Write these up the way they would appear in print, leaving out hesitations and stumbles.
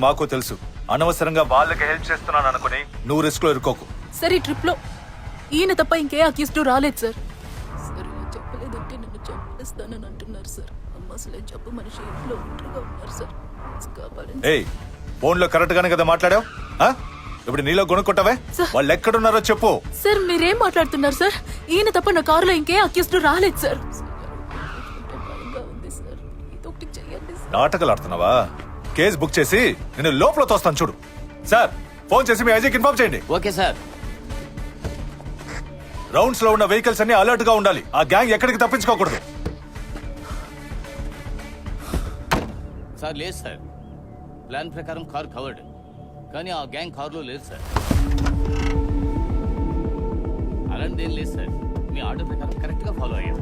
మాకు తెలుసు. అనవసరంగా వాళ్ళకి హెల్ప్ చేస్తున్నాను అనుకుని నువ్వు రిస్క్ లో ఇరుకోకు. సార్ ఈ ట్రిప్ లో ఈయన తప్ప ఇంకే అక్యూస్డ్ రాలేదు సార్. సార్ ఇలా చెప్పలేదంటే నన్ను చంపేస్తానని అంటున్నారు సార్. అమ్మ అసలే చెప్పు మనిషి ఇంట్లో ఒంటరిగా ఉన్నారు సార్. కాపాడండి. ఏయ్, ఫోన్ లో కరెక్ట్ గానే కదా మాట్లాడావు? ఇప్పుడు నీలో కొనుక్కుంటావే, వాళ్ళు ఎక్కడున్నారో చెప్పు. సార్ మీరేం మాట్లాడుతున్నారు సార్? ఈయన తప్ప నా కారులో ఇంకే అక్యూస్డ్ రాలేదు సార్. నాటకాలు ఆడుతున్నావా? కేసు బుక్ చేసి నేను లోపల తోస్తాను చూడు. సార్, ఫోన్ చేసి మీ ఐజీకి ఇన్ఫార్మ్ చేయండి. Okay sir. రౌండ్స్ లో ఉన్న వెహికల్స్ అన్ని అలర్ట్ గా ఉండాలి. ఆ గ్యాంగ్ ఎక్కడికి తప్పించుకోకూడదు. సార్ లేదు సార్, ప్లాన్ ప్రకారం కార్ కవర్డ్, కానీ ఆ గ్యాంగ్ కారులో లేదు సార్. అలాంటిదేం లేదు సార్, మీ ఆర్డర్ ప్రకారం కరెక్ట్ గా ఫాలో అయ్యాం.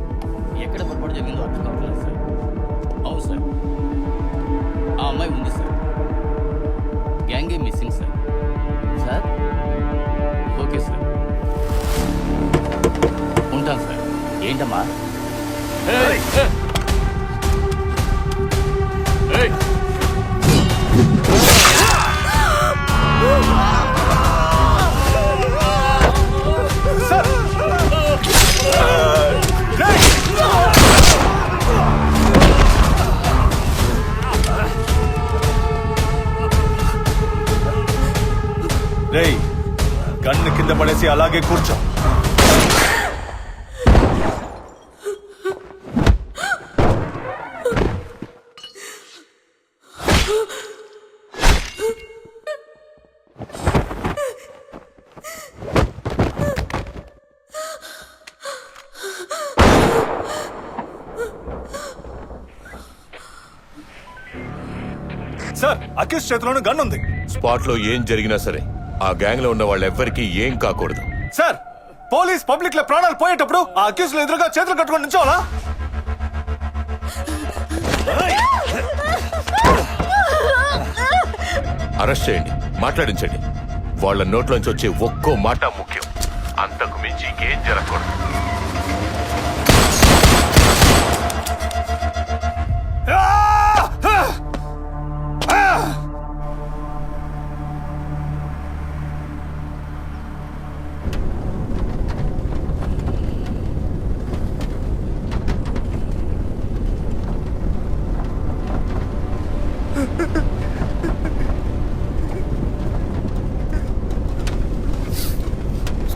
ఎక్కడ పొరపాటు జరిగిందో అర్థం కావట్లేదు సార్. అవును సార్, ఆ అమ్మాయి ఉంది సార్. గ్యాంగే missing sir. Sir okay sir, ఉంటాను సార్. ఏంటమ్మా? రేయ్, గన్ను కింద పడేసి అలాగే కూర్చో. సార్, అక్యూస్ చేతిలోనూ గన్ ఉంది. స్పాట్ లో ఏం జరిగినా సరే ఆ గ్యాంగ్ లో ఉన్న వాళ్ళెవ్వరికీ ఏం కాకూడదు. సార్, పోలీస్ పబ్లిక్ లో ప్రాణాలు పోయేటప్పుడు ఆ అక్యూస్ ఎదురుగా చేతులు కట్టుకొని నిల్చోవాలా? అరెస్ట్ చేయండి, మాట్లాడించండి. వాళ్ళ నోట్లోంచి వచ్చే ఒక్కో మాట ముఖ్యం. అంతకు మించి ఇంకేం జరగకూడదు.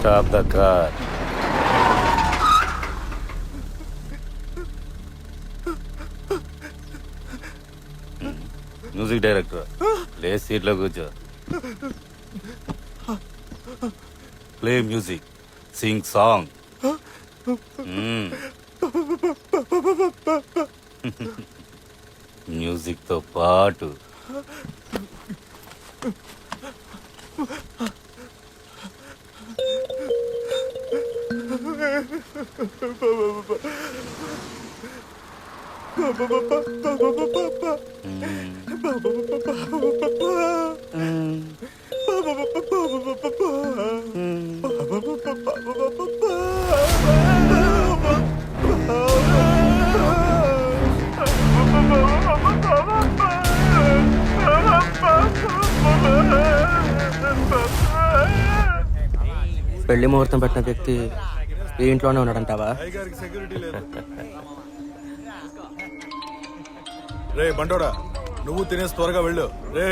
Stop the car. Music director, లే సీట్లో కూర్చో. Play music, Singh song. Music తో పాటు పెళ్లి ముహూర్తం పెట్టిన వ్యక్తి ఈ ఇంట్లోనే ఉన్నాడంటావా? రే బండోడా, నువ్వు తినేసి త్వరగా వెళ్ళు. రే,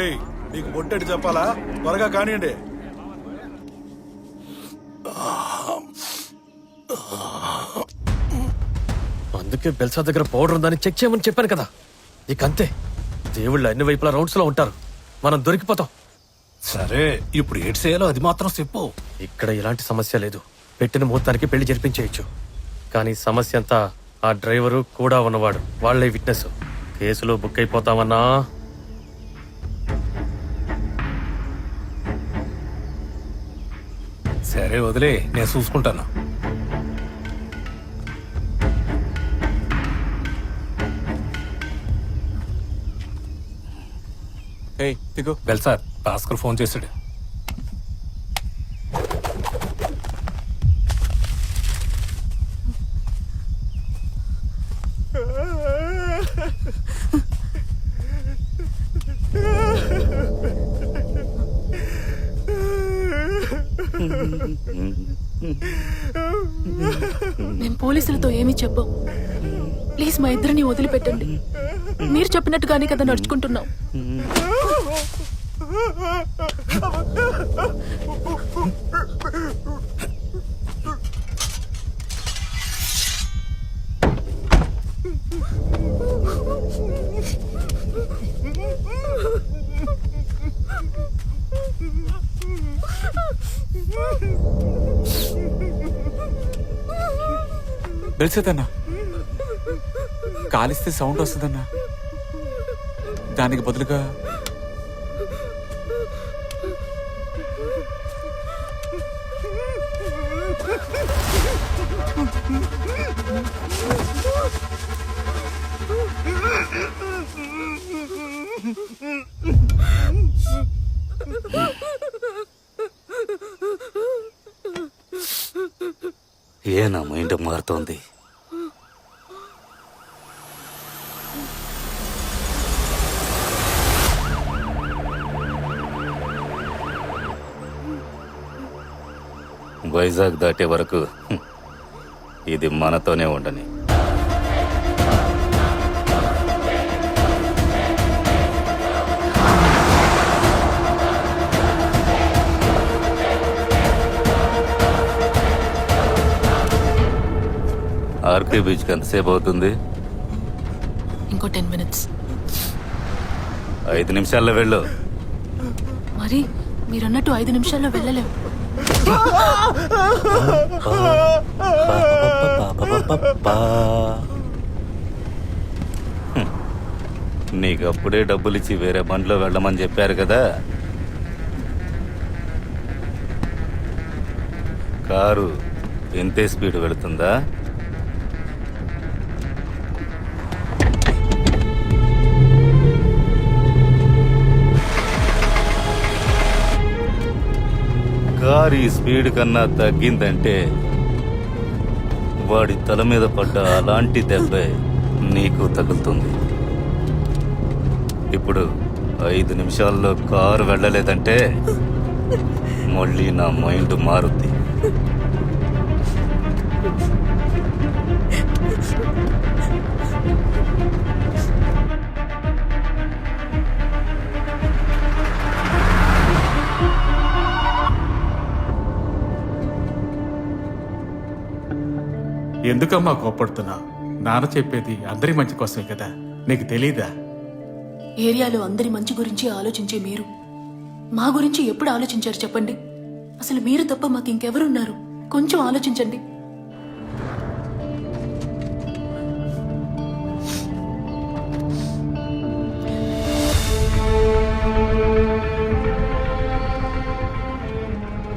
నీకు బొట్టెట్టి చెప్పాలా? త్వరగా కానివ్వండి. అందుకే బెల్సా దగ్గర పౌడర్ ఉందని చెక్ చేయమని చెప్పాను కదా. ఇక అంతే, దేవుళ్ళు అన్ని వైపులా రౌండ్స్ లో ఉంటారు, మనం దొరికిపోతాం. సరే, ఇప్పుడు ఏడ్ చేయాలో అది మాత్రం చెప్పు. ఇక్కడ ఎలాంటి సమస్య లేదు. పెట్టిన ముహూర్తానికి పెళ్లి జరిపించేయచ్చు. కానీ సమస్య అంతా ఆ డ్రైవరు కూడా ఉన్నవాడు, వాళ్లే విట్నెస్. కేసులో బుక్ అయిపోతామన్నా. సరే వదిలే, నేను చూసుకుంటాను. సార్, భాస్కర్ ఫోన్ చేశాడు. మేము పోలీసులతో ఏమీ చెప్పాం. ప్లీజ్ మా ఇద్దరిని వదిలిపెట్టండి. మీరు చెప్పినట్టుగానే కదా నడుచుకుంటున్నాం. తెలిసేదన్నా, కాలిస్తే సౌండ్ వస్తుందన్నా. దానికి బదులుగా నా మైండ్ మారుతోంది. వైజాగ్ దాటే వరకు ఇది మనతోనే ఉండని. ఆర్కే బీచ్కి ఎంతసేపు అవుతుంది? ఇంకో 10 minutes. 5 నిమిషాల్లో వెళ్ళు. మరి మీరన్నట్టు 5 నిమిషాల్లో వెళ్ళలేం. నీకు అప్పుడే డబ్బులిచ్చి వేరే బండిలో వెళ్ళమని చెప్పారు కదా. కారు ఇంతే స్పీడ్ వెళుతుందా? కారు ఈ స్పీడ్ కన్నా తగ్గిందంటే వాడి తల మీద పడ్డ అలాంటి దెబ్బే నీకు తగులుతుంది. ఇప్పుడు 5 నిమిషాల్లో కారు వెళ్ళలేదంటే మళ్ళీ నా మైండ్ మారుద్ది. ఎందుకమ్మా కోపడుతున్నా? నాన్న చెప్పేది అందరి మంచి కోసమే కదా, నీకు తెలీదా? ఏరియాలో అందరి మంచి గురించి ఆలోచించే మీరు మా గురించి ఎప్పుడు ఆలోచించారు చెప్పండి? అసలు మీరు తప్ప మాకు ఇంకెవరున్నారు? కొంచెం ఆలోచించండి.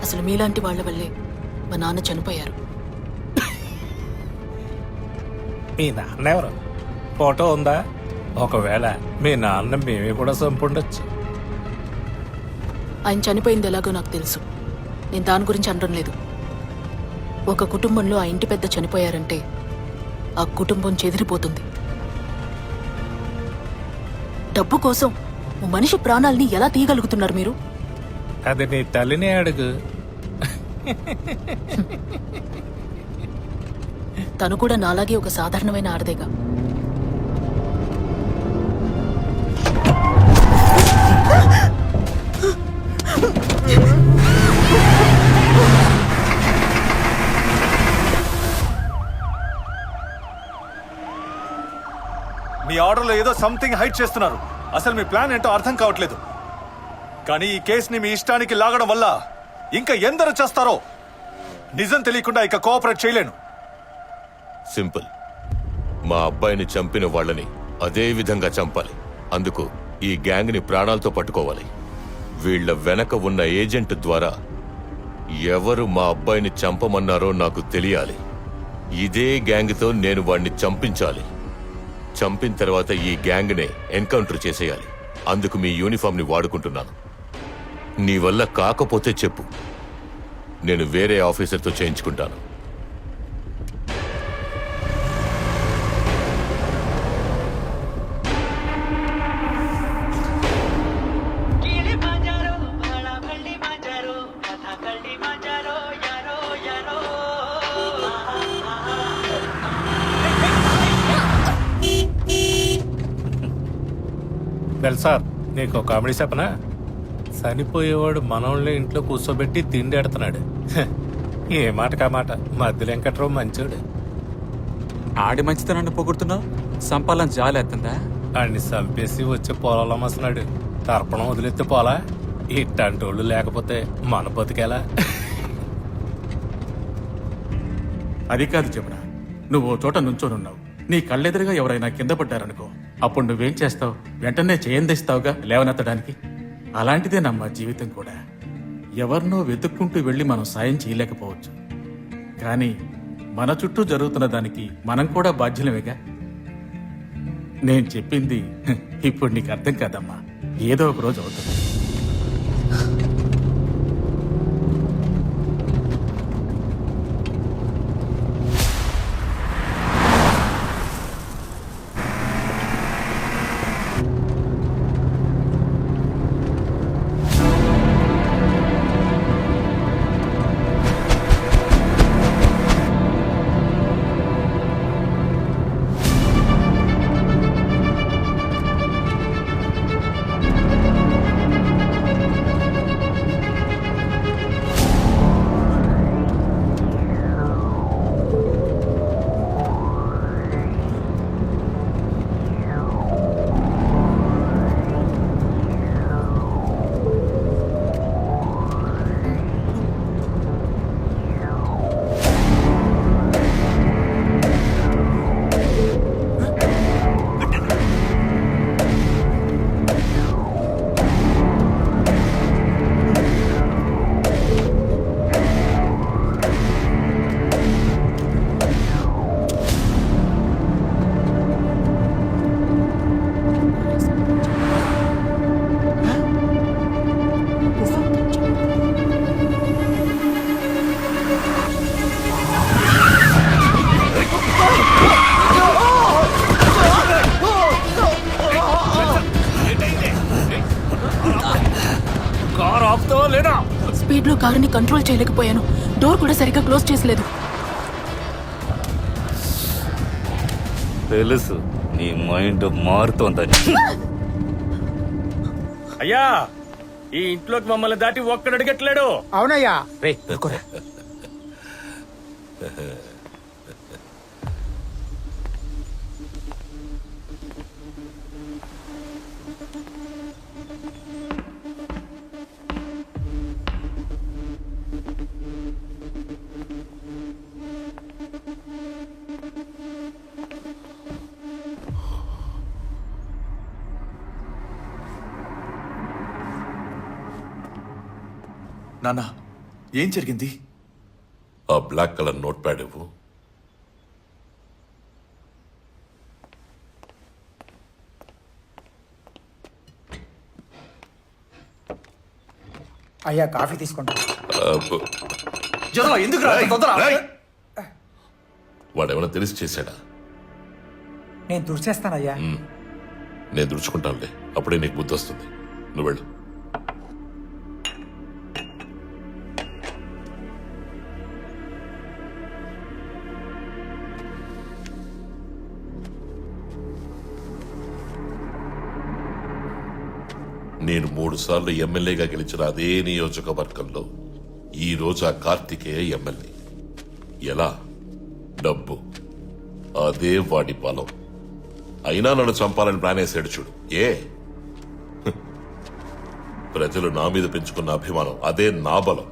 అసలు మీలాంటి వాళ్ళ వల్లే మా నాన్న చనిపోయారు. మీ నాన్న ఎవరు? ఫోటో ఉందా? ఒకవేళ మీ నాన్న మేమే కూడా చంపుండొచ్చు. ఆయన చనిపోయింది ఎలాగో నాకు తెలుసు. నేను దాని గురించి అనడం లేదు. ఒక కుటుంబంలో ఆ ఇంటి పెద్ద చనిపోయారంటే ఆ కుటుంబం చెదిరిపోతుంది. డబ్బు కోసం ఓ మనిషి ప్రాణాల్ని ఎలా తీయగలుగుతున్నారు మీరు? అది నీ తల్లిని అడుగు. తను కూడా నాలాగే ఒక సాధారణమైన ఆడదేగా. మీ ఆర్డర్లో ఏదో సంథింగ్ హైడ్ చేస్తున్నారు. అసలు మీ ప్లాన్ ఏంటో అర్థం కావట్లేదు. కానీ ఈ కేసుని మీ ఇష్టానికి లాగడం వల్ల ఇంకా ఎందరో చేస్తారో. నిజం తెలియకుండా ఇక కోఆపరేట్ చేయలేను. సింపుల్. మా అబ్బాయిని చంపిన వాళ్ళని అదే విధంగా చంపాలి. అందుకు ఈ గ్యాంగ్ ని ప్రాణాలతో పట్టుకోవాలి. వీళ్ల వెనక ఉన్న ఏజెంట్ ద్వారా ఎవరు మా అబ్బాయిని చంపమన్నారో నాకు తెలియాలి. ఇదే గ్యాంగ్తో నేను వాడిని చంపించాలి. చంపిన తర్వాత ఈ గ్యాంగ్నే ఎన్కౌంటర్ చేసేయాలి. అందుకు మీ యూనిఫామ్ ని వాడుకుంటున్నాను. నీ వల్ల కాకపోతే చెప్పు, నేను వేరే ఆఫీసర్తో చేయించుకుంటాను. కథ కళ్ళి మాంజారో వెల్ సార్, నీకు కామెడీ చెప్పనా? చనిపోయేవాడు మనోళ్ళని ఇంట్లో కూర్చోబెట్టి తిండి ఎడుతున్నాడు. ఏ మాటకా మాట మధ్య వెంకట్రావు మంచోడు. ఆడి మంచితనాన్ని పొగుడుతున్నావు, సంపాలని జాలేస్తుందా? అన్ని చంపేసి వచ్చి పొలాలు అమ్మస్తున్నాడు. తర్పణం వదిలేస్తే పోలా? ఇట్టంటోళ్ళు లేకపోతే మన బతికేలా? అది కాదు చెప్పరా, నువ్వు ఓ చోట నుంచోనున్నావు, నీ కళ్ళెదురుగా ఎవరైనా కింద పడ్డారనుకో, అప్పుడు నువ్వేం చేస్తావు? వెంటనే చేయందిస్తావుగా లేవనెత్తడానికి. అలాంటిదే నమ్మ జీవితం కూడా. ఎవరినో వెతుక్కుంటూ వెళ్ళి మనం సాయం చేయలేకపోవచ్చు, కానీ మన చుట్టూ జరుగుతున్న దానికి మనం కూడా బాధ్యులమేగా. నేను చెప్పింది ఇప్పుడు నీకు అర్థం కాదమ్మా, ఏదో ఒక రోజు అవుతుంది. స్పీడ్ లో కారుని కంట్రోల్ చేయలేకపోయాను. డోర్ కూడా సరిగ్గా క్లోజ్ చేసలేదు. తెలుసు నీ మైండ్ మారుతోందని. అయ్యా, ఈ ఇంట్లోకి మమ్మల్ని దాటి ఒక్కడు అడిగట్లేడు. అవునయ్యా. నాన్న, ఏం జరిగింది? ఆ బ్లాక్ కలర్ నోట్ ప్యాడ్ ఇవ్వు. అయ్యా, కాఫీ తీసుకుంటా. ఎందుకు వాడేమైనా తెలిసి చేశాడా? నేను తుడిచేస్తానయ్యా. నేను దుడుచుకుంటానులే, అప్పుడే నీకు బుద్ధి వస్తుంది. నువ్వు వెళ్ళు. నేను 3 సార్లు ఎమ్మెల్యేగా గెలిచిన అదే నియోజకవర్గంలో ఈ రోజు ఆ కార్తికేయ ఎమ్మెల్యే. ఎలా? డబ్బు, అదే వాడి బలం. అయినా నన్ను చంపాలని ప్లాన్ వేసాడు చూడు. ప్రజలు నా మీద పెంచుకున్న అభిమానం అదే నా బలం.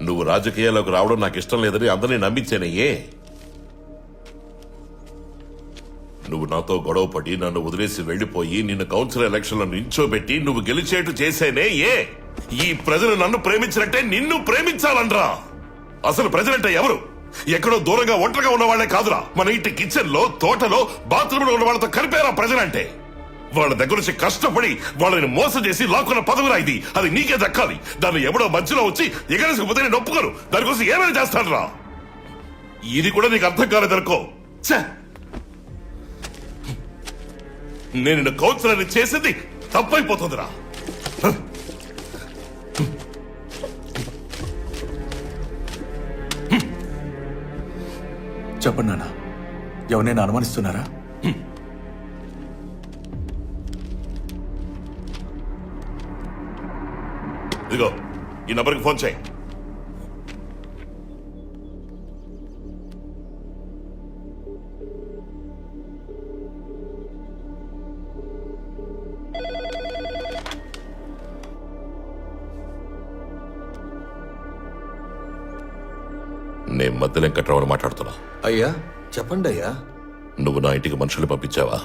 నువ్వు రాజకీయాల్లోకి రావడం నాకు ఇష్టం లేదని అందరినీ నమ్మించానే. నువ్వు నాతో గొడవపడి నన్ను వదిలేసి వెళ్లిపోయి నిన్ను కౌన్సిల్ ఎలక్షన్ లో నించోబెట్టి నువ్వు గెలిచేట్టు చేసేనే. ఈ ప్రజలు నన్ను ప్రేమించినట్టే నిన్ను ప్రేమించాలనరా? అసలు ప్రజలంటే ఎవరు? ఎక్కడో దూరంగా ఒంటరిగా ఉన్న వాళ్లే కాదురా, మన ఇంటి కిచెన్ లో, తోటలో, బాత్రూమ్ లో ఉన్న వాళ్ళతో కలిపేరా ప్రజలంటే. వాళ్ళ దగ్గర నుంచి కష్టపడి వాళ్ళని మోసం చేసి లాక్కున్న పదవిరా ఇది. అది నీకే దక్కాలి. దాన్ని ఎవడో మధ్యలో వచ్చి ఎగరేసుకుపోతే నేను ఒప్పుకోను. దానికోసం ఏమైనా చేస్తానురా. ఇది కూడా నీకు అర్థం కాలేదనుకో. నేను కౌన్సిలర్ని చేసింది తప్పైపోతుందిరా. చెప్పండి నాన్న, ఎవరైనా అనుమానిస్తున్నారా? ఇదిగో ఈ నంబర్కి ఫోన్ చేయి. నేను మధ్య వెంకట్రావుని మాట్లాడుతున్నా. అయ్యా చెప్పండి అయ్యా. నువ్వు నా ఇంటికి మనుషులు పంపించావా?